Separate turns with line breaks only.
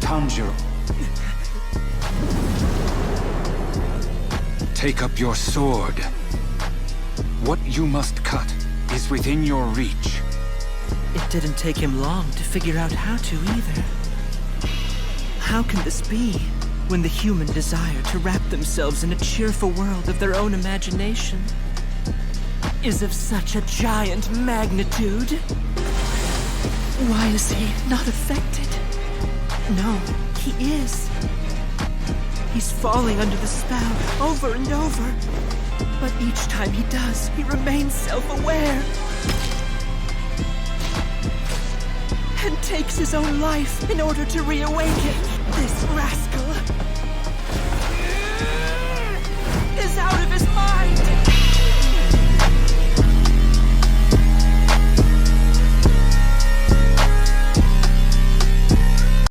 Tanjiro. Take up your sword. What you must cut is within your reach.
It didn't take him long to figure out how to either. How can this be, when the human desire to wrap themselves in a cheerful world of their own imagination is of such a giant magnitude? Why is he not affected? No, he is. He's falling under the spell over and over. But each time he does, he remains self-aware. And takes his own life in order to reawaken. This rascal is out of his mind!